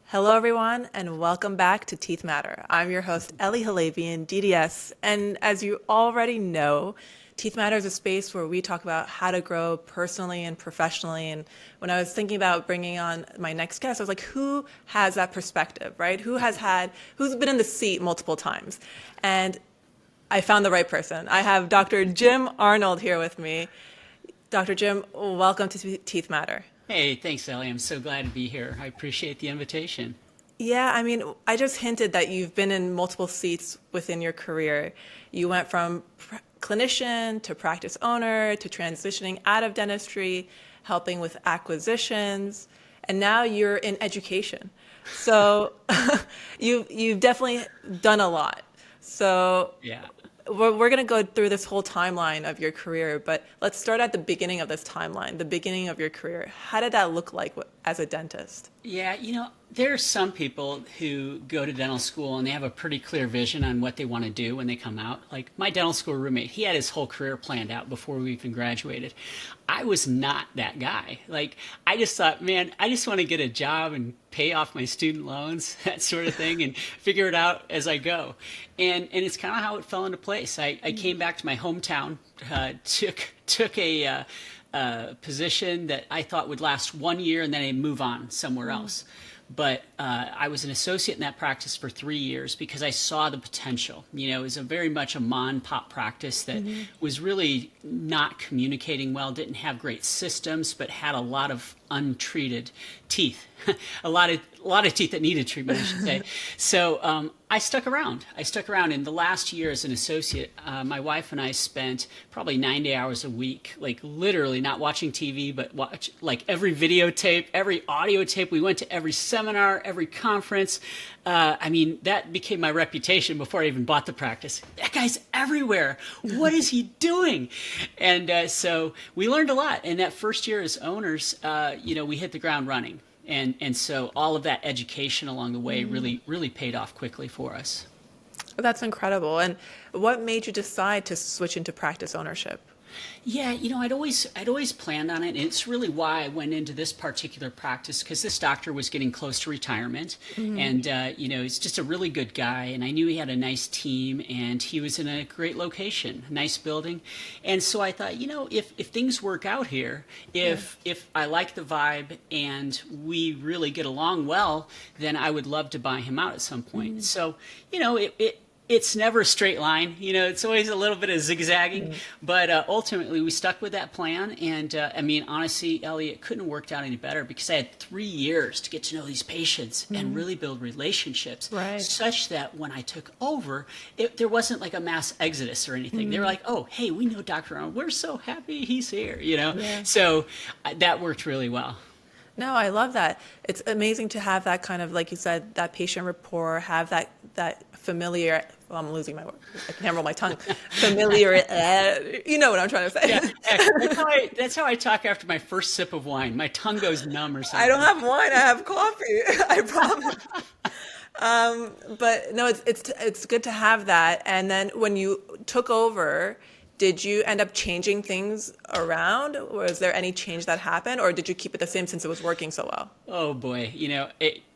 Hello, everyone, and welcome back to Teeth Matter. I'm your host, Ellie Halabian, DDS, and as you already know, Teeth Matter is a space where we talk about how to grow personally and professionally. And when I was thinking about bringing on my next guest, I was like, who has that perspective, right? Who's been in the seat multiple times? And I found the right person. I have Dr. Jim Arnold here with me. Dr. Jim, welcome to Teeth Matter. Hey, thanks, Ellie. I'm so glad to be here. I appreciate the invitation. Yeah, I mean, I just hinted that you've been in multiple seats within your career. You went from clinician to practice owner to transitioning out of dentistry, helping with acquisitions, and now you're in education. So you've definitely done a lot. So Yeah. we're going to go through this whole timeline of your career, but let's start at the beginning of this timeline, the beginning of your career. How did that look like as a dentist? Yeah, there are some people who go to dental school and they have a pretty clear vision on what they want to do when they come out. Like my dental school roommate, he had his whole career planned out before we even graduated. I was not that guy. Like I just thought, man, I just want to get a job and pay off my student loans, that sort of thing, and figure it out as I go. And it's kind of how it fell into place. I came back to my hometown, took a position that I thought would last 1 year and then I'd move on somewhere else. But I was an associate in that practice for 3 years because I saw the potential. It was a very much a mom and pop practice that was really not communicating well, didn't have great systems, but had a lot of untreated teeth, a lot of teeth that needed treatment, I should say. So I stuck around. In the last year as an associate, my wife and I spent probably 90 hours a week, like literally not watching TV, but watch like every videotape, every audio tape. We went to every seminar, every conference. That became my reputation before I even bought the practice. That guy's everywhere. What is he doing? And so we learned a lot. And that first year as owners, we hit the ground running. And so all of that education along the way really paid off quickly for us. That's incredible. And what made you decide to switch into practice ownership? Yeah, I'd always planned on it. And it's really why I went into this particular practice because this doctor was getting close to retirement, and he's just a really good guy. And I knew he had a nice team, and he was in a great location, nice building. And so I thought, if things work out here, if I like the vibe and we really get along well, then I would love to buy him out at some point. So, it's never a straight line. It's always a little bit of zigzagging, but ultimately we stuck with that plan. And honestly, Ellie, it couldn't have worked out any better because I had 3 years to get to know these patients and really build relationships, Right. such that when I took over, there wasn't like a mass exodus or anything. They were like, "Oh, hey, we know Dr. Arnold. We're so happy he's here." Yeah. So that worked really well. No, I love that. It's amazing to have that kind of, like you said, that patient rapport, have that familiar, well, I'm losing my word. I can't roll my tongue. Familiar, you know what I'm trying to say. Yeah, that's how I talk after my first sip of wine. My tongue goes numb or I don't something. have wine, I have coffee. I promise. But no, it's good to have that. And then when you took over, did you end up changing things around? Was there any change that happened, or did you keep it the same since it was working so well? Oh boy,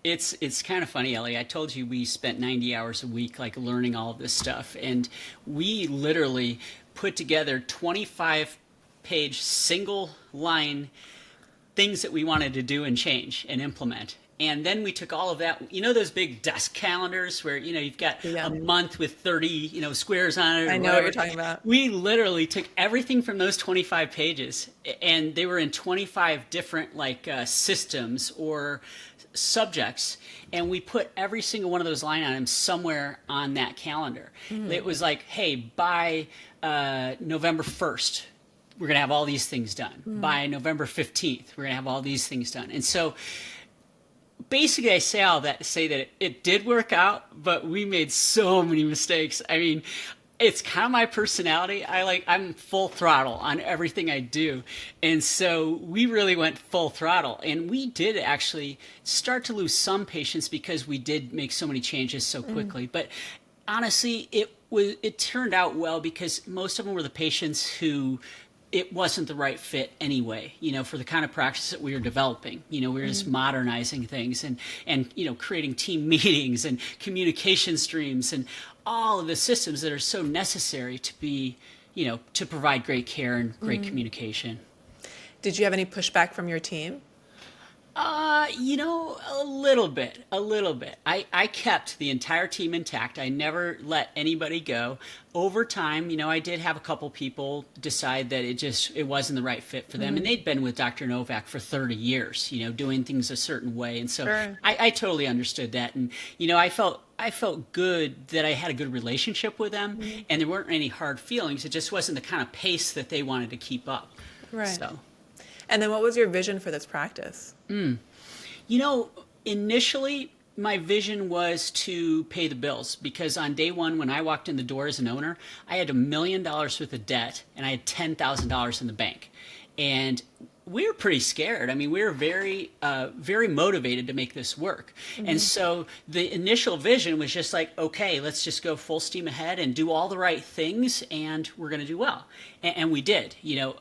it's kind of funny, Ellie. I told you we spent 90 hours a week like learning all of this stuff, and we literally put together 25-page single line things that we wanted to do and change and implement. And then we took all of that, those big desk calendars where, you've got Yeah. a month with 30, squares on it I or know what you're whatever. talking about. We literally took everything from those 25 pages and they were in 25 different systems or subjects. And we put every single one of those line items somewhere on that calendar. It was like, hey, by November 1st, we're going to have all these things done. By November 15th, we're going to have all these things done. And so basically I say all that to say that it did work out, but we made so many mistakes. It's kind of my personality. I'm full throttle on everything I do. And so we really went full throttle, and we did actually start to lose some patients because we did make so many changes so quickly. But honestly, it turned out well because most of them were the patients who it wasn't the right fit anyway, for the kind of practice that we were developing. We were just modernizing things and creating team meetings and communication streams and all of the systems that are so necessary to be, to provide great care and great communication. Did you have any pushback from your team? A little bit, a little bit. I kept the entire team intact. I never let anybody go. Over time, I did have a couple people decide that it wasn't the right fit for them. And they'd been with Dr. Novak for 30 years, doing things a certain way. And so Sure. I totally understood that. And, I felt good that I had a good relationship with them and there weren't any hard feelings. It just wasn't the kind of pace that they wanted to keep up. Right. So. And then what was your vision for this practice? Initially, my vision was to pay the bills because on day one, when I walked in the door as an owner, I had $1 million worth of debt and I had $10,000 in the bank. And we were pretty scared. I mean, we were very, very motivated to make this work. And so the initial vision was just like, okay, let's just go full steam ahead and do all the right things and we're going to do well. And we did,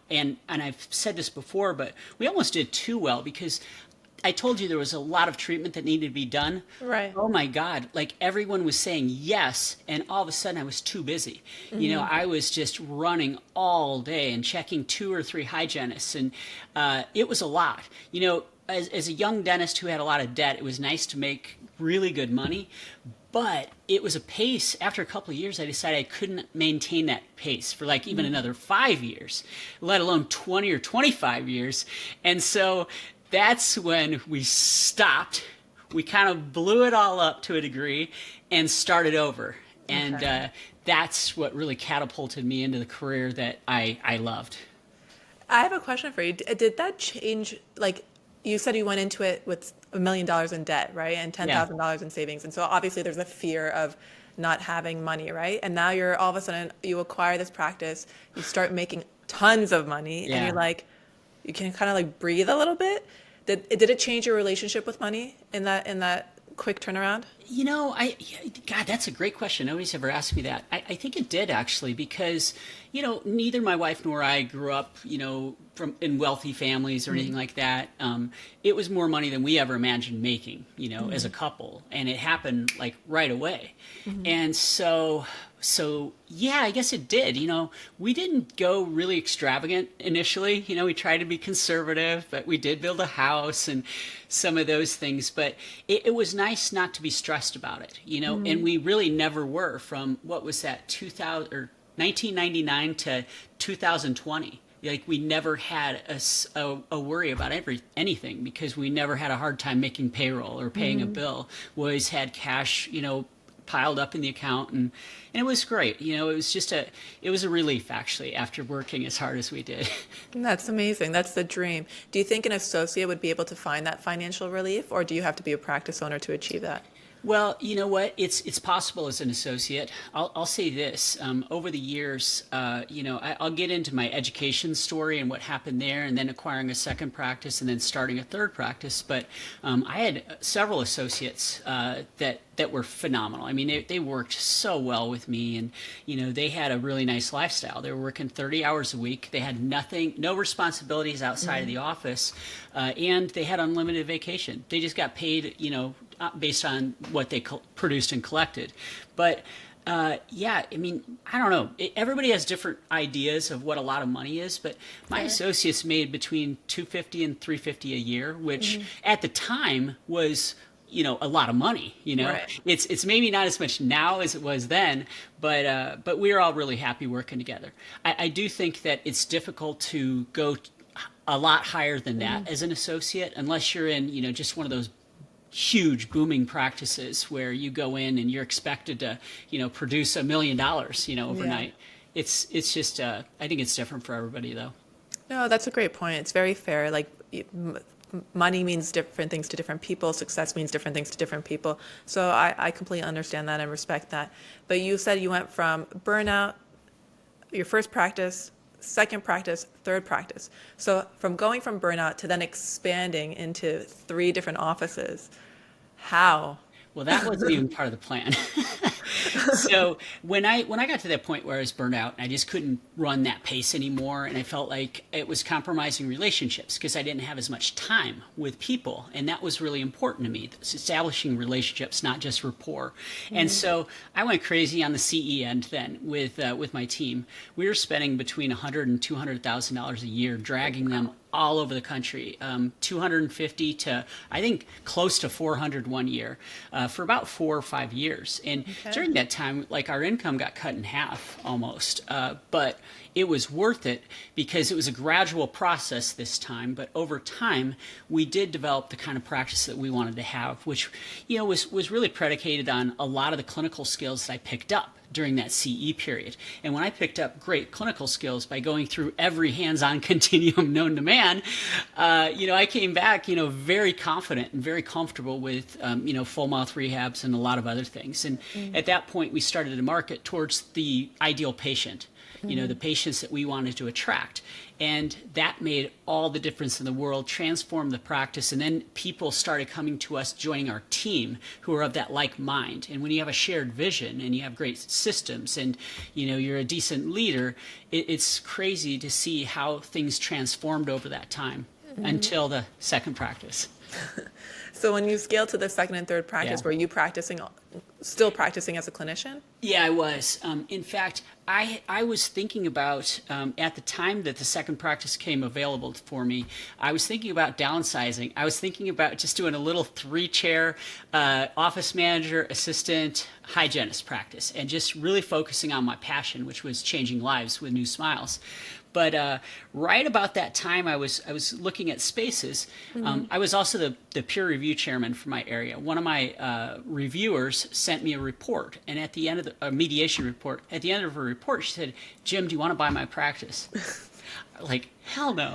and I've said this before, but we almost did too well because I told you there was a lot of treatment that needed to be done. Right. Oh my God. Like everyone was saying yes. And all of a sudden I was too busy. I was just running all day and checking 2 or 3 hygienists. And it was a lot. As a young dentist who had a lot of debt, it was nice to make really good money. But it was a pace. After a couple of years, I decided I couldn't maintain that pace for like even another 5 years, let alone 20 or 25 years. And so that's when we stopped. We kind of blew it all up to a degree and started over. And that's what really catapulted me into the career that I loved. I have a question for you. Did that change, like you said you went into it with $1 million in debt, right? And $10,000 in savings. And so obviously there's a fear of not having money, right? And now you're all of a sudden, you acquire this practice, you start making tons of money and you're like, you can kind of like breathe a little bit. Did it change your relationship with money in that quick turnaround? God, that's a great question. Nobody's ever asked me that. I think it did actually because, neither my wife nor I grew up, in wealthy families or anything like that. It was more money than we ever imagined making, as a couple. And it happened like right away. And so yeah, I guess it did. We didn't go really extravagant initially. We tried to be conservative, but we did build a house and some of those things. But it was nice not to be stressed about it, and we really never were from what was that 2000 or 1999 to 2020. Like we never had a worry about anything because we never had a hard time making payroll or paying a bill. We always had cash, piled up in the account and it was great. It was just it was a relief actually after working as hard as we did. That's amazing. That's the dream. Do you think an associate would be able to find that financial relief or do you have to be a practice owner to achieve that? Well, you know what? It's possible as an associate. I'll say this. Over the years, I'll get into my education story and what happened there, and then acquiring a second practice, and then starting a third practice. But I had several associates that were phenomenal. I mean, they worked so well with me, and they had a really nice lifestyle. They were working 30 hours a week. They had no responsibilities outside of the office, and they had unlimited vacation. They just got paid, based on what they produced and collected. But yeah, I mean, I don't know. Everybody has different ideas of what a lot of money is, but my associates made between $250 and $350 a year, which at the time was a lot of money. Right. It's maybe not as much now as it was then, but we were all really happy working together. I do think that it's difficult to go a lot higher than that as an associate, unless you're in just one of those huge booming practices where you go in and you're expected to produce $1 million overnight. It's just I think it's different for everybody though. No, that's a great point. It's very fair. Like money means different things to different people. Success means different things to different people. So I completely understand that and respect that. But you said you went from burnout, your first practice, second practice, third practice. So from going from burnout to then expanding into 3 different offices, how? Well, that wasn't even part of the plan. So when I got to that point where I was burnt out, and I just couldn't run that pace anymore, and I felt like it was compromising relationships because I didn't have as much time with people, and that was really important to me. It's establishing relationships, not just rapport. And so I went crazy on the CE end then with my team. We were spending between $100,000 and $200,000 a year, dragging them all over the country, 250 to I think close to 400 one year for about 4 or 5 years. And during that time, like our income got cut in half almost, but it was worth it because it was a gradual process this time. But over time, we did develop the kind of practice that we wanted to have, which was really predicated on a lot of the clinical skills that I picked up during that CE period. And when I picked up great clinical skills by going through every hands-on continuum known to man, I came back, very confident and very comfortable with, full mouth rehabs and a lot of other things. And at that point, we started to market towards the ideal patient, the patients that we wanted to attract. And that made all the difference in the world, transformed the practice. And then people started coming to us, joining our team, who are of that like mind. And when you have a shared vision and you have great systems and, you're a decent leader, it's crazy to see how things transformed over that time until the second practice. So when you scaled to the second and third practice, were you still practicing as a clinician? Yeah, I was. In fact, I was thinking about, at the time that the second practice came available for me, I was thinking about downsizing. I was thinking about just doing a little 3-chair office manager, assistant, hygienist practice and just really focusing on my passion, which was changing lives with new smiles. But right about that time, I was looking at spaces. I was also the peer review chairman for my area. One of my reviewers sent me a report, and at the end of a mediation report, at the end of her report, she said, "Jim, do you want to buy my practice?" Like, hell no.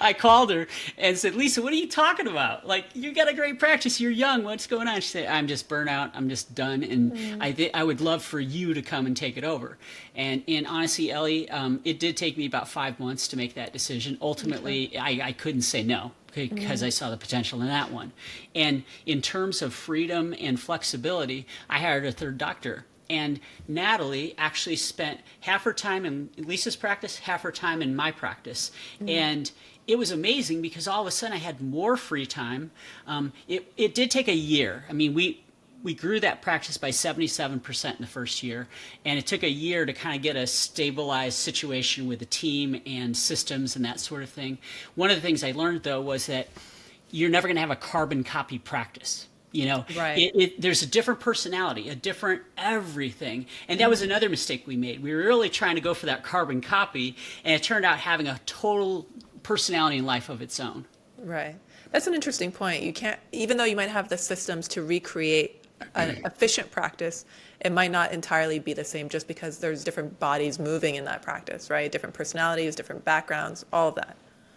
I called her and said, "Lisa, what are you talking about? Like, you got a great practice. You're young. What's going on?" She said, "I'm just burnt out. I'm just done. And I would love for you to come and take it over." And honestly, Ellie, it did take me about 5 months to make that decision. Ultimately, I couldn't say no because I saw the potential in that one. And in terms of freedom and flexibility, I hired a third doctor. And Natalie actually spent half her time in Lisa's practice, half her time in my practice. And it was amazing because all of a sudden I had more free time. It did take a year. I mean, we grew that practice by 77% in the first year. And it took a year to kind of get a stabilized situation with the team and systems and that sort of thing. One of the things I learned, though, was that you're never going to have a carbon copy practice. Right. There's a different personality, a different everything. And that was another mistake we made. We were really trying to go for that carbon copy, and it turned out having a total personality and life of its own. Right. That's an interesting point. You can't, even though you might have the systems to recreate an efficient practice, it might not entirely be the same just because there's different bodies moving in that practice, right? Different personalities, different backgrounds, all of that.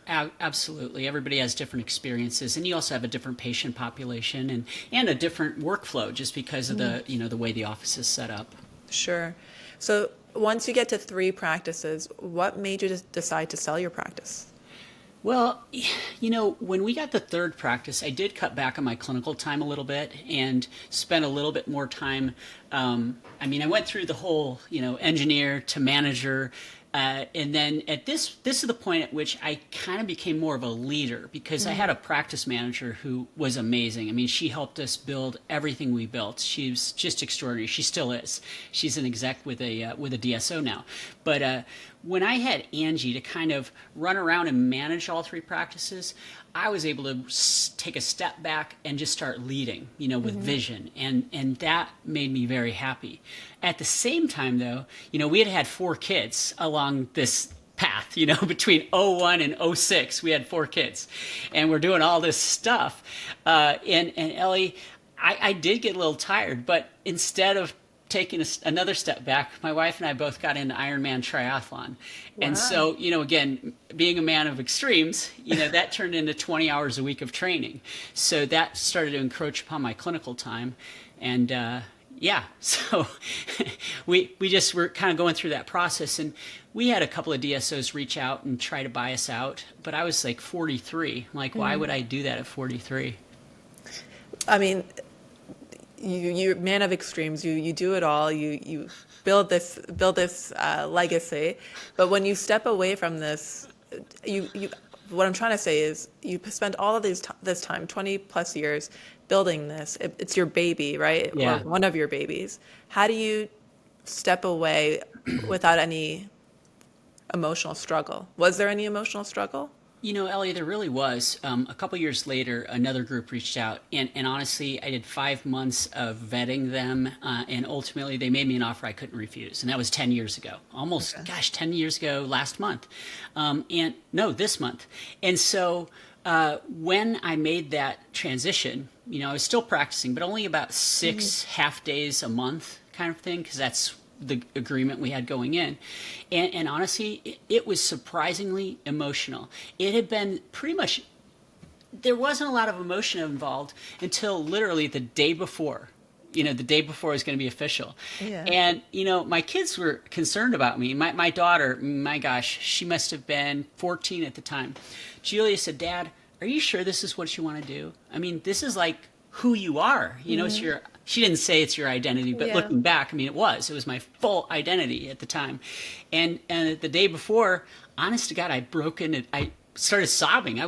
Absolutely. Everybody has different experiences, and you also have a different patient population and a different workflow just because of the way the office is set up. Sure. So once you get to 3 practices, what made you decide to sell your practice? Well, when we got the third practice, I did cut back on my clinical time a little bit and spent a little bit more time. I went through the whole, engineer to manager. And then this is the point at which I kind of became more of a leader because I had a practice manager who was amazing. I mean, she helped us build everything we built. She was just extraordinary. She still is. She's an exec with a DSO now. But when I had Angie to kind of run around and manage all 3 practices, I was able to take a step back and just start leading, with vision. And that made me very happy. At the same time, though, we had 4 kids along this path, between '01 and '06, we had 4 kids. And we're doing all this stuff. And Ellie, I did get a little tired, but instead of taking another step back, my wife and I both got into Ironman triathlon. Wow. And so, again, being a man of extremes, that turned into 20 hours a week of training. So that started to encroach upon my clinical time. And so we just were kind of going through that process. And we had a couple of DSOs reach out and try to buy us out. But I was like 43. I'm like, why would I do that at 43? I mean, you're a man of extremes. You do it all. You build this legacy. But when you step away from this, you what I'm trying to say is you spend all of this time, 20 plus years, building this. It's your baby, right? Or Yeah. one of your babies. How do you step away without any emotional struggle? Was there any emotional struggle? You know, Ellie, there really was. A couple years later, another group reached out, and honestly, I did 5 months of vetting them, and ultimately, they made me an offer I couldn't refuse, and that was 10 years ago. Almost, Okay. gosh, 10 years ago last month, and no, this month. And so, when I made that transition, you know, I was still practicing, but only about six half days a month, kind of thing, because that's the agreement we had going in. And honestly, it was surprisingly emotional. It had been pretty much, there wasn't a lot of emotion involved until literally the day before. You know, the day before it was going to be official. Yeah. And, you know, my kids were concerned about me. My daughter, my gosh, she must have been 14 at the time. Julia said, Dad, are you sure this is what you want to do? I mean, this is like who you are. You know, it's your, she didn't say it's your identity, but Yeah. looking back, I mean, it was my full identity at the time. And the day before, honest to God, I broke into, I started sobbing. I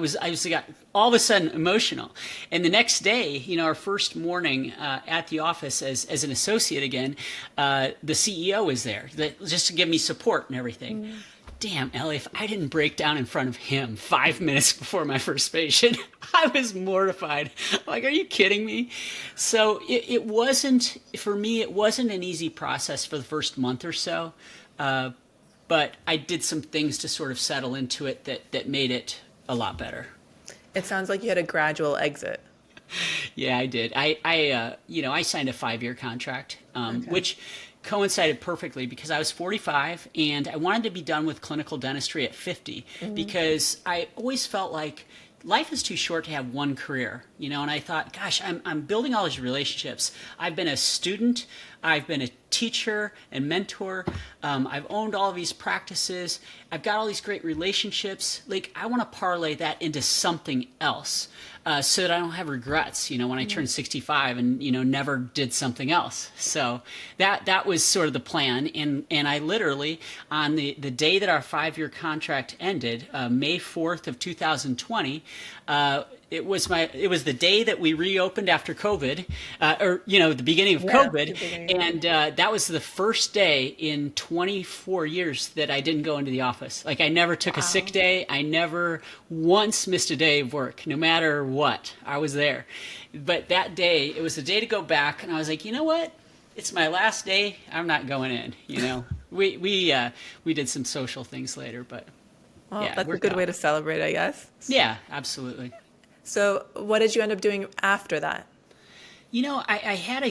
got all of a sudden emotional. And the next day, you know, our first morning at the office as an associate again, the CEO was there just to give me support and everything. Damn, Ellie, if I didn't break down in front of him 5 minutes before my first patient, I was mortified. Like, are you kidding me? So it wasn't, for me, it wasn't an easy process for the first month or so. But I did some things to sort of settle into it that made it a lot better. It sounds like you had a gradual exit. Yeah, I did. You know, I signed a 5-year contract, Okay. which coincided perfectly because I was 45 and I wanted to be done with clinical dentistry at 50 because I always felt like life is too short to have one career, you know, and I thought, gosh, I'm building all these relationships. I've been a student, I've been a teacher and mentor, I've owned all of these practices, I've got all these great relationships. Like, I want to parlay that into something else so that I don't have regrets, you know, when I turn 65 and, you know, never did something else. So that was sort of the plan. And I literally, on the day that our 5-year contract ended, May 4th of 2020, it was the day that we reopened after COVID, or, you know, the beginning of Yeah, COVID. the beginning. And that was the first day in 24 years that I didn't go into the office. Like, I never took a sick day. I never once missed a day of work, no matter what. I was there. But that day, it was the day to go back. And I was like, you know what? It's my last day. I'm not going in, you know. We did some social things later, but Well, yeah, it that's a worked good out. way to celebrate, I guess. Yeah, absolutely. So, what did you end up doing after that? You know, I had a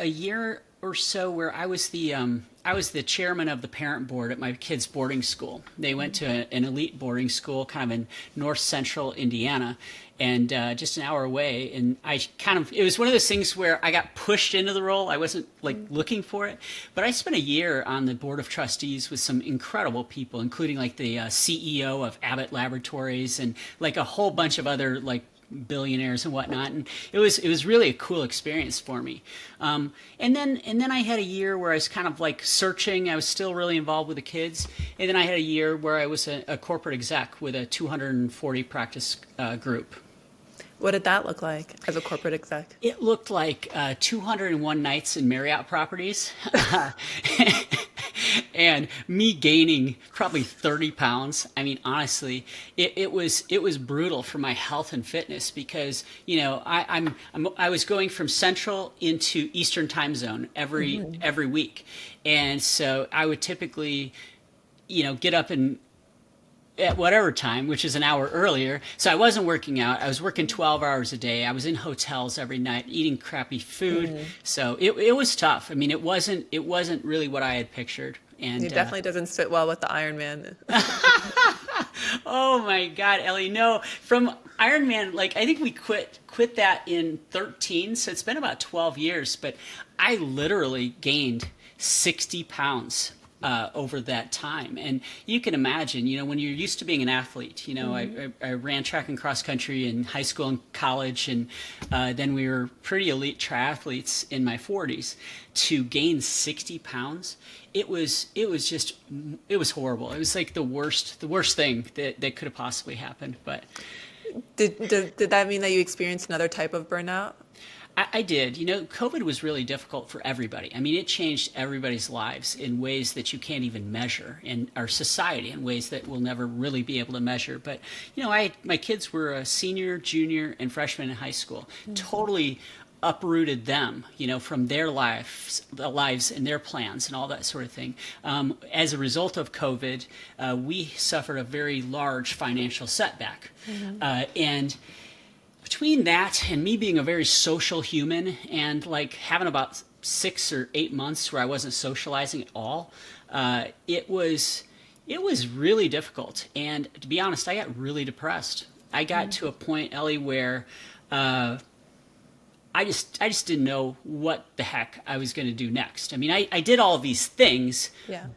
year or so where I was the chairman of the parent board at my kids' boarding school. They went to an elite boarding school, kind of in north central Indiana, and just an hour away. And it was one of those things where I got pushed into the role. I wasn't like looking for it, but I spent a year on the board of trustees with some incredible people, including like the CEO of Abbott Laboratories and like a whole bunch of other like billionaires and whatnot, and it was really a cool experience for me. And then I had a year where I was kind of like searching. I was still really involved with the kids, and then I had a year where I was a corporate exec with a 240 practice group. What did that look like as a corporate exec? It looked like 201 nights in Marriott properties. And me gaining probably 30 pounds. I mean, honestly, it was brutal for my health and fitness because, you know, I was going from Central into Eastern time zone every week. And so I would typically, you know, get up and at whatever time, which is an hour earlier. So I wasn't working out. I was working 12 hours a day. I was in hotels every night, eating crappy food. So it was tough. I mean, it wasn't really what I had pictured. And It definitely doesn't sit well with the Iron Man. oh my God, Ellie, no. From Iron Man, like I think we quit that in 13. So it's been about 12 years. But I literally gained 60 pounds over that time. And you can imagine, when you're used to being an athlete, I ran track and cross country in high school and college, and then we were pretty elite triathletes in my 40s. To gain 60 pounds, it was horrible. It was like the worst thing that could have possibly happened. But Did that mean that you experienced another type of burnout? I did. COVID was really difficult for everybody. I mean, it changed everybody's lives in ways that you can't even measure, and our society in ways that we'll never really be able to measure. But, my kids were a senior, junior, and freshman in high school. Totally uprooted them, from their lives and their plans and all that sort of thing. As a result of COVID, we suffered a very large financial setback. And between that and me being a very social human and like having about 6 or 8 months where I wasn't socializing at all, it was really difficult. And to be honest, I got really depressed. I got to a point, Ellie, where I just didn't know what the heck I was going to do next. I mean, I did all of these things,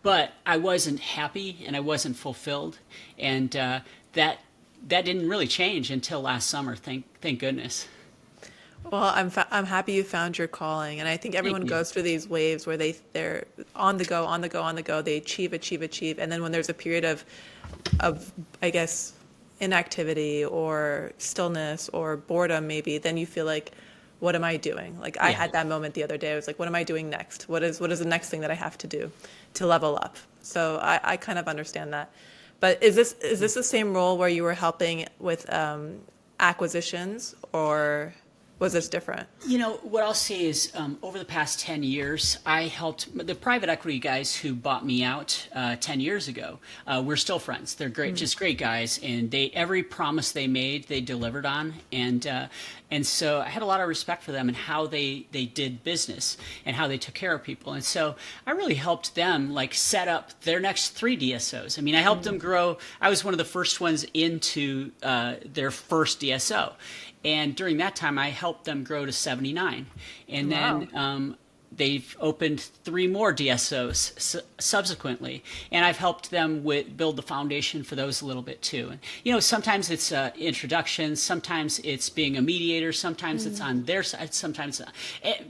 but I wasn't happy and I wasn't fulfilled. And that didn't really change until last summer. Thank goodness. Well, I'm happy you found your calling, and I think everyone goes through these waves where they're on the go, on the go, on the go. They achieve, and then when there's a period of I guess inactivity or stillness or boredom, maybe then you feel like, what am I doing? Like I had that moment the other day. I was like, what am I doing next? What is the next thing that I have to do to level up? So I kind of understand that. But is this the same role where you were helping with acquisitions, or was this different? What I'll say is over the past 10 years, I helped the private equity guys who bought me out 10 years ago. We're still friends. They're great, just great guys. And every promise they made, they delivered on. And so I had a lot of respect for them and how they did business and how they took care of people. And so I really helped them like set up their next 3 DSOs. I mean, I helped them grow. I was one of the first ones into their first DSO. And during that time, I helped them grow to 79. And then they've opened 3 more DSOs subsequently. And I've helped them build the foundation for those a little bit too. And, sometimes it's introductions, sometimes it's being a mediator, sometimes it's on their side, sometimes not.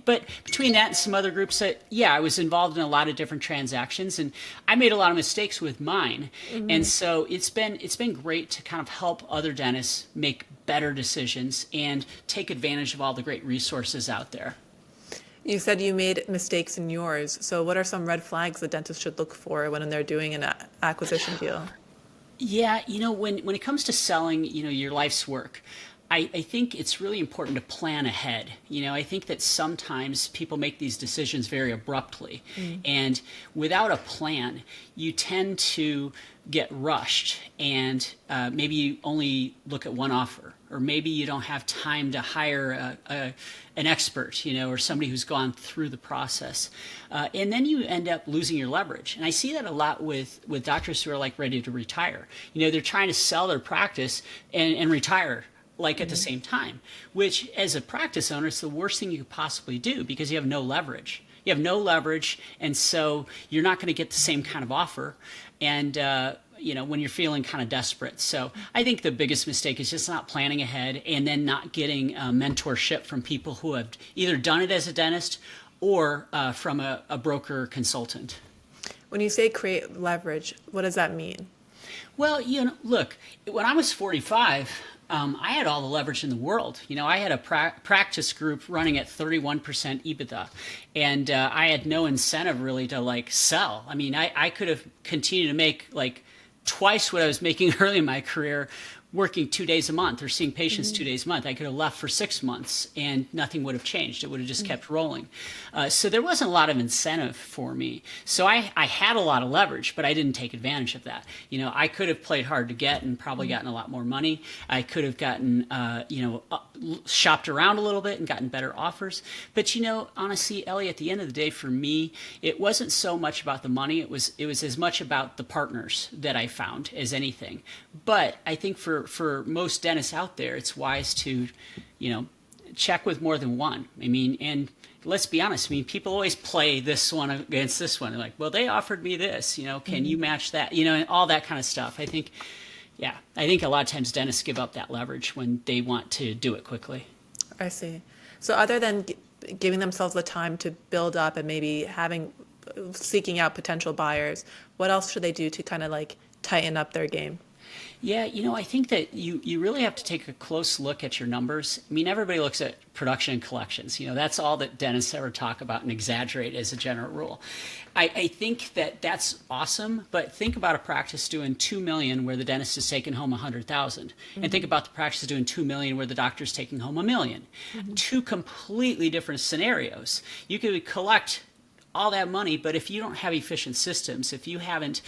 But between that and some other groups, I was involved in a lot of different transactions, and I made a lot of mistakes with mine. And so it's been great to kind of help other dentists make better decisions and take advantage of all the great resources out there. You said you made mistakes in yours. So what are some red flags the dentist should look for when they're doing an acquisition deal? Yeah, when it comes to selling, your life's work, I think it's really important to plan ahead. I think that sometimes people make these decisions very abruptly. And without a plan, you tend to get rushed, and maybe you only look at one offer, or maybe you don't have time to hire an expert, or somebody who's gone through the process. And then you end up losing your leverage. And I see that a lot with doctors who are like ready to retire. They're trying to sell their practice and retire like at the same time, which as a practice owner, it's the worst thing you could possibly do because you have no leverage. You have no leverage, and so you're not going to get the same kind of offer. And when you're feeling kind of desperate. So I think the biggest mistake is just not planning ahead and then not getting mentorship from people who have either done it as a dentist or from a broker consultant. When you say create leverage, what does that mean? Well, look, when I was 45, I had all the leverage in the world. I had a practice group running at 31% EBITDA, and I had no incentive really to sell. I mean, I could have continued to make twice what I was making early in my career, working 2 days a month or seeing patients 2 days a month. I could have left for 6 months and nothing would have changed. It would have just kept rolling. So there wasn't a lot of incentive for me. So I had a lot of leverage, but I didn't take advantage of that. I could have played hard to get and probably gotten a lot more money. I could have gotten, shopped around a little bit and gotten better offers. But, honestly, Ellie, at the end of the day, for me, it wasn't so much about the money. It was as much about the partners that I found as anything. But I think for most dentists out there, it's wise to, check with more than one. I mean, and let's be honest. I mean, people always play this one against this one. They're like, well, they offered me this, can you match that? And all that kind of stuff. I think a lot of times dentists give up that leverage when they want to do it quickly. I see. So other than giving themselves the time to build up and maybe seeking out potential buyers, what else should they do to kind of like tighten up their game? Yeah, I think that you really have to take a close look at your numbers. I mean, everybody looks at production and collections. That's all that dentists ever talk about and exaggerate as a general rule. I think that that's awesome, but think about a practice doing $2 million where the dentist is taking home $100,000, and think about the practice doing $2 million where the doctor's taking home $1 million. Two completely different scenarios. You could collect all that money, but if you don't have efficient systems, if you haven't,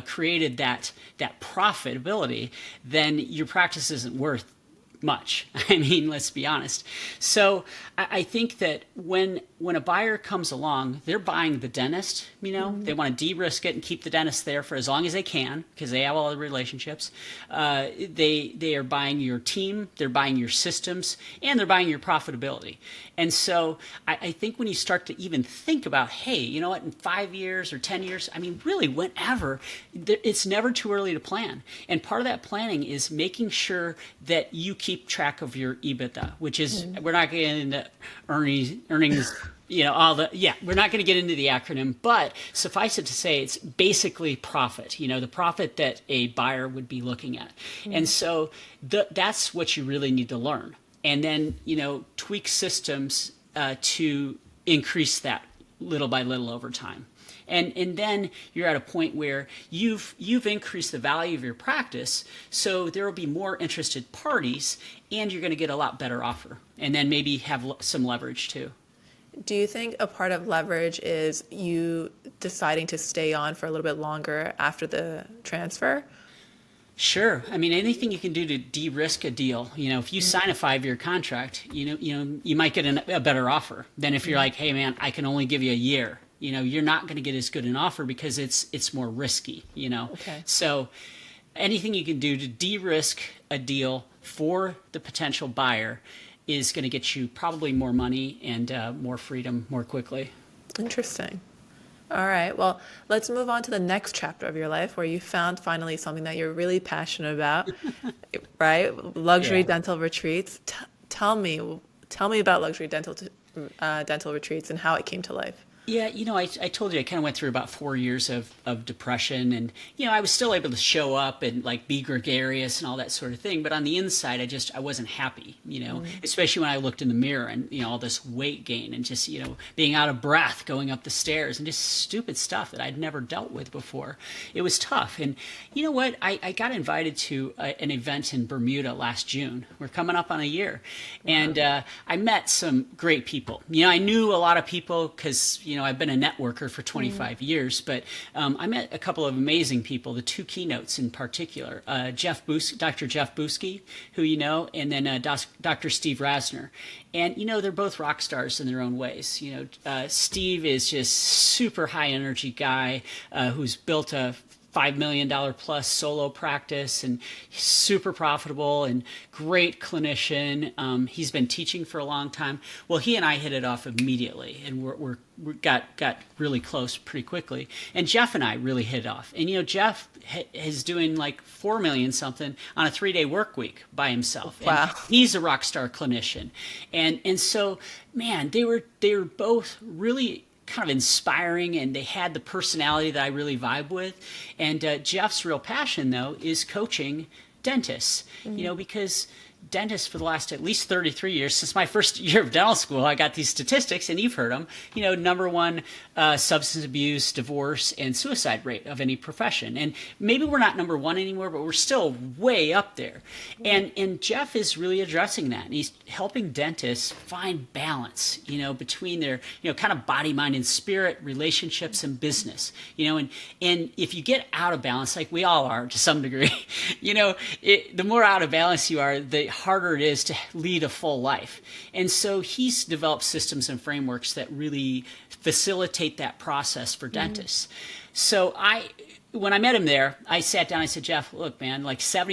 created that profitability, then your practice isn't worth much. I mean, let's be honest. So I think that when a buyer comes along, they're buying the dentist, they want to de-risk it and keep the dentist there for as long as they can because they have all the relationships. They are buying your team, they're buying your systems, and they're buying your profitability. And so I think when you start to even think about, hey, you know what, in 5 years or 10 years, I mean, really, whenever, it's never too early to plan. And part of that planning is making sure that you keep track of your EBITDA, which is, we're not getting into earnings, we're not going to get into the acronym, but suffice it to say, it's basically profit, the profit that a buyer would be looking at. And so that's what you really need to learn. And then, tweak systems to increase that little by little over time. And then you're at a point where you've increased the value of your practice, so there will be more interested parties, and you're going to get a lot better offer, and then maybe have some leverage too. Do you think a part of leverage is you deciding to stay on for a little bit longer after the transfer? Sure. I mean, anything you can do to de-risk a deal. If you sign a 5-year contract, you might get a better offer than if you're like, hey man, I can only give you a year. You're not going to get as good an offer because it's more risky, Okay. So anything you can do to de-risk a deal for the potential buyer is going to get you probably more money and more freedom more quickly. Interesting. All right. Well, let's move on to the next chapter of your life where you found finally something that you're really passionate about, right? Luxury dental retreats. Tell me about luxury dental retreats and how it came to life. Yeah, I told you I kind of went through about 4 years of depression, and I was still able to show up and like be gregarious and all that sort of thing, but on the inside I wasn't happy, especially when I looked in the mirror and all this weight gain and just being out of breath going up the stairs and just stupid stuff that I'd never dealt with before. It was tough, and you know what? I got invited to an event in Bermuda last June. We're coming up on a year, and I met some great people. I knew a lot of people because I've been a networker for 25 years, but I met a couple of amazing people, the two keynotes in particular, Dr. Jeff Buski, who and then Dr. Steve Rasner. And, they're both rock stars in their own ways. Steve is just super high energy guy who's built a $5 million plus solo practice and super profitable and great clinician. He's been teaching for a long time. Well, he and I hit it off immediately, and we got really close pretty quickly. And Jeff and I really hit it off. And Jeff is doing like $4 million something on a 3-day work week by himself. Wow. And he's a rock star clinician. And so, man, they were both really kind of inspiring, and they had the personality that I really vibe with. And Jeff's real passion, though, is coaching dentists, because dentists for the last at least 33 years, since my first year of dental school, I got these statistics, and you've heard them, number one, substance abuse, divorce, and suicide rate of any profession. And maybe we're not number one anymore, but we're still way up there. And Jeff is really addressing that, and he's helping dentists find balance, between their, kind of body, mind, and spirit, relationships, and business, and if you get out of balance, like we all are to some degree, the more out of balance you are, the harder it is to lead a full life. And so he's developed systems and frameworks that really facilitate that process for dentists. So when I met him there, I sat down. I said, Jeff, look, man, like at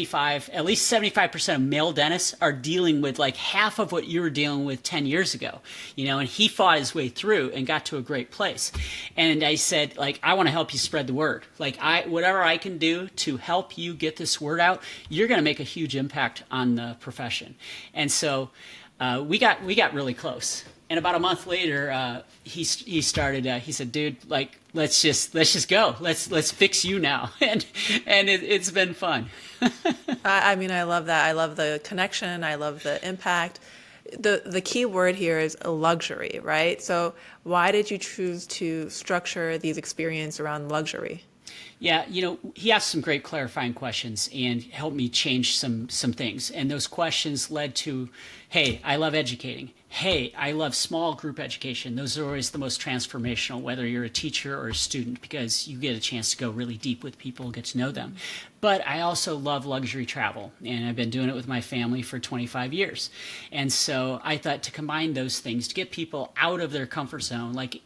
least 75% of male dentists are dealing with like half of what you were dealing with 10 years ago, and he fought his way through and got to a great place. And I said, like, I want to help you spread the word. Like, whatever I can do to help you get this word out, you're going to make a huge impact on the profession. And so we got really close. And about a month later, he started. He said, "Dude, like, let's just go. Let's fix you now." And it's been fun. I mean, I love that. I love the connection. I love the impact. The key word here is luxury, right? So why did you choose to structure these experiences around luxury? Yeah, he asked some great clarifying questions and helped me change some things. And those questions led to, hey, I love educating. Hey, I love small group education. Those are always the most transformational, whether you're a teacher or a student, because you get a chance to go really deep with people, get to know them. But I also love luxury travel, and I've been doing it with my family for 25 years. And so I thought to combine those things, to get people out of their comfort zone, like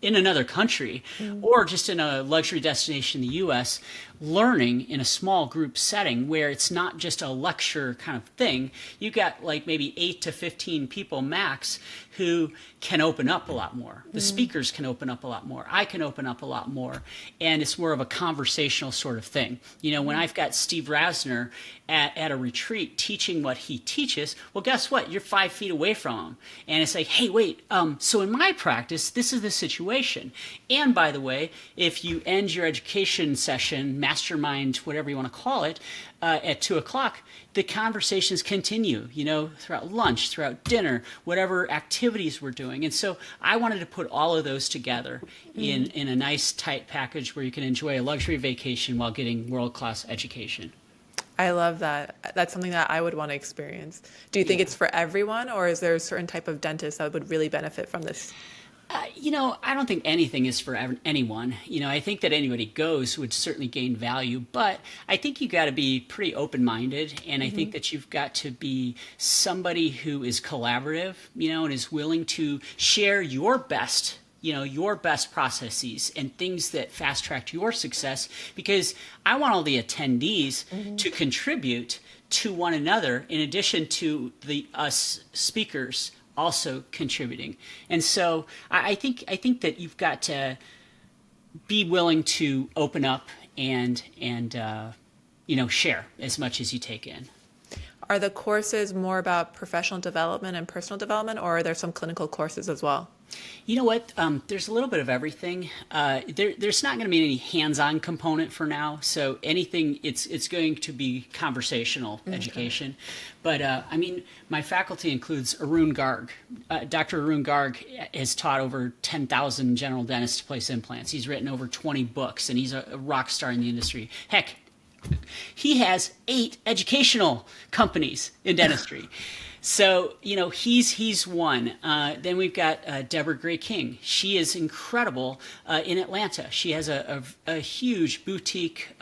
in another country or just in a luxury destination in the U.S., learning in a small group setting where it's not just a lecture kind of thing. You got like maybe 8 to 15 people max who can open up a lot more. The speakers can open up a lot more. I can open up a lot more. And it's more of a conversational sort of thing. When I've got Steve Rasner at a retreat teaching what he teaches, well, guess what? You're 5 feet away from him. And it's like, hey, wait, so in my practice, this is the situation. And by the way, if you end your education session, mastermind, whatever you want to call it, at 2:00, the conversations continue, throughout lunch, throughout dinner, whatever activities we're doing. And so I wanted to put all of those together in a nice, tight package where you can enjoy a luxury vacation while getting world-class education. I love that. That's something that I would want to experience. Do you think it's for everyone, or is there a certain type of dentist that would really benefit from this? I don't think anything is for anyone. I think that anybody goes would certainly gain value, but I think you got to be pretty open-minded, and I think that you've got to be somebody who is collaborative, and is willing to share your best processes and things that fast-tracked your success, because I want all the attendees to contribute to one another in addition to us speakers also contributing. And so I think that you've got to be willing to open up and share as much as you take in. Are the courses more about professional development and personal development, or are there some clinical courses as well? You know what? There's a little bit of everything. There's not going to be any hands-on component for now. So anything, it's going to be conversational education. But my faculty includes Arun Garg. Dr. Arun Garg has taught over 10,000 general dentists to place implants. He's written over 20 books, and he's a rock star in the industry. Heck, he has 8 educational companies in dentistry. So, he's one. Then we've got Deborah Gray King. She is incredible in Atlanta. She has a huge boutique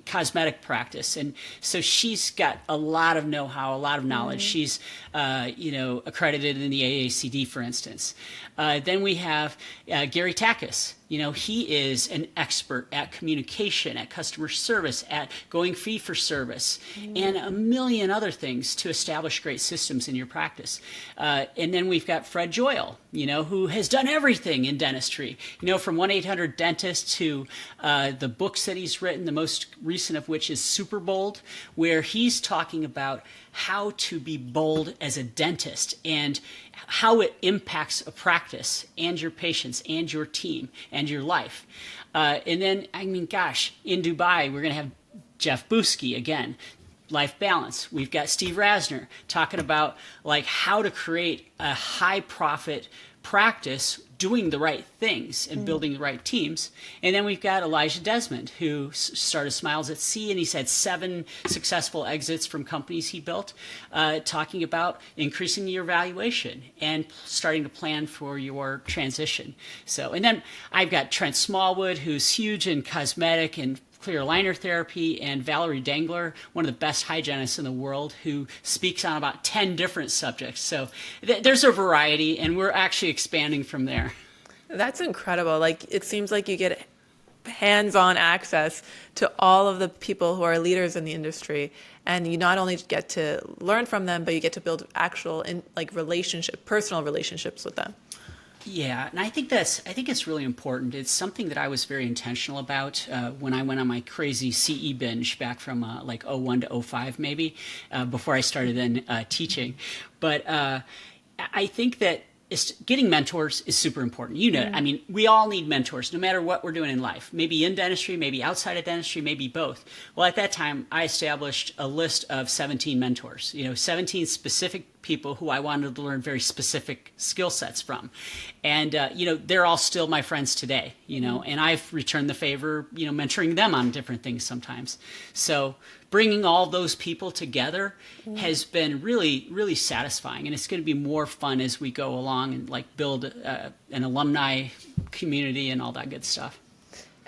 cosmetic practice. And so she's got a lot of know-how, a lot of knowledge. She's, accredited in the AACD, for instance. Then we have Gary Takis. He is an expert at communication, at customer service, at going fee for service, and a million other things to establish great systems in your practice. And then we've got Fred Joyle, who has done everything in dentistry, from 1-800-DENTIST to the books that he's written, the most recent of which is Super Bold, where he's talking about how to be bold as a dentist and how it impacts a practice and your patients and your team and your life. And then, in Dubai, we're going to have Jeff Buski again, life balance. We've got Steve Rasner talking about how to create a high profit practice doing the right things and building the right teams. And then we've got Elijah Desmond, who started Smiles at Sea, and he's had 7 successful exits from companies he built, talking about increasing your valuation and starting to plan for your transition. So, and then I've got Trent Smallwood, who's huge in cosmetic and clear aligner therapy, and Valerie Dangler, one of the best hygienists in the world, who speaks on about 10 different subjects. So there's a variety, and we're actually expanding from there. That's incredible. It seems like you get hands-on access to all of the people who are leaders in the industry. And you not only get to learn from them, but you get to build actual personal relationships with them. Yeah, and I think it's really important. It's something that I was very intentional about when I went on my crazy CE binge back from like '01 to '05 maybe, before I started then teaching. But I think that getting mentors is super important. You know, I mean, we all need mentors no matter what we're doing in life. Maybe in dentistry, maybe outside of dentistry, maybe both. Well, at that time, I established a list of 17 mentors, 17 specific people who I wanted to learn very specific skill sets from. And, they're all still my friends today, and I've returned the favor, mentoring them on different things sometimes. So bringing all those people together has been really, really satisfying. And it's going to be more fun as we go along and like build an alumni community and all that good stuff.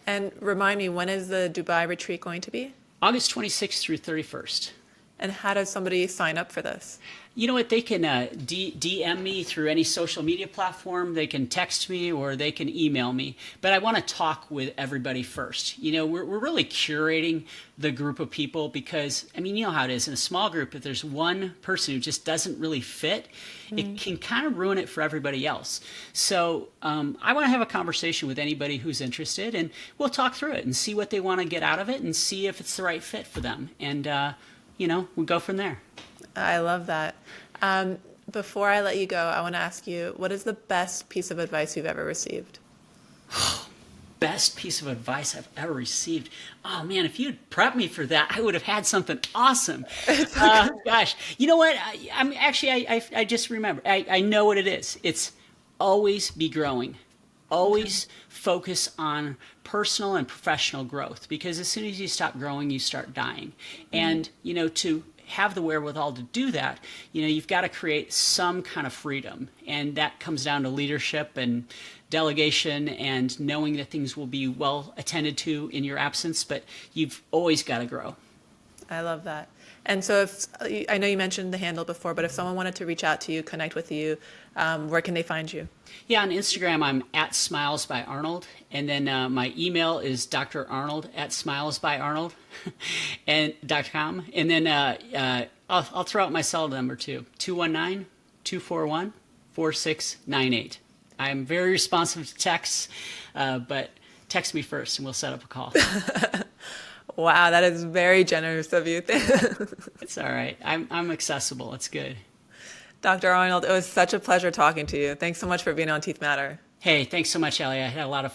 And remind me, when is the Dubai retreat going to be? August 26th through 31st. And how does somebody sign up for this? You know what? They can DM me through any social media platform. They can text me or they can email me. But I want to talk with everybody first. We're really curating the group of people because, I mean, you know how it is in a small group. If there's one person who just doesn't really fit, it can kind of ruin it for everybody else. So I want to have a conversation with anybody who's interested, and we'll talk through it and see what they want to get out of it and see if it's the right fit for them. And, we'll go from there. I love that. Before I let you go, I want to ask you, what is the best piece of advice you've ever received? Best piece of advice I've ever received. Oh man, if you'd prepped me for that, I would have had something awesome. Gosh, you know what? I just remember. I know what it is. It's always be growing. Always focus on personal and professional growth, because as soon as you stop growing, you start dying. And, to have the wherewithal to do that, you've got to create some kind of freedom. And that comes down to leadership and delegation and knowing that things will be well attended to in your absence, but you've always got to grow. I love that. And so I know you mentioned the handle before, but if someone wanted to reach out to you, connect with you, where can they find you? Yeah, on Instagram, I'm at Smiles by Arnold. And then my email is drarnold@smilesbyarnold and .com. And then I'll throw out my cell number too, 219-241-4698. I'm very responsive to texts, but text me first and we'll set up a call. Wow, that is very generous of you. It's all right. I'm accessible. It's good. Dr. Arnold, it was such a pleasure talking to you. Thanks so much for being on Teeth Matter. Hey, thanks so much, Ellie. I had a lot of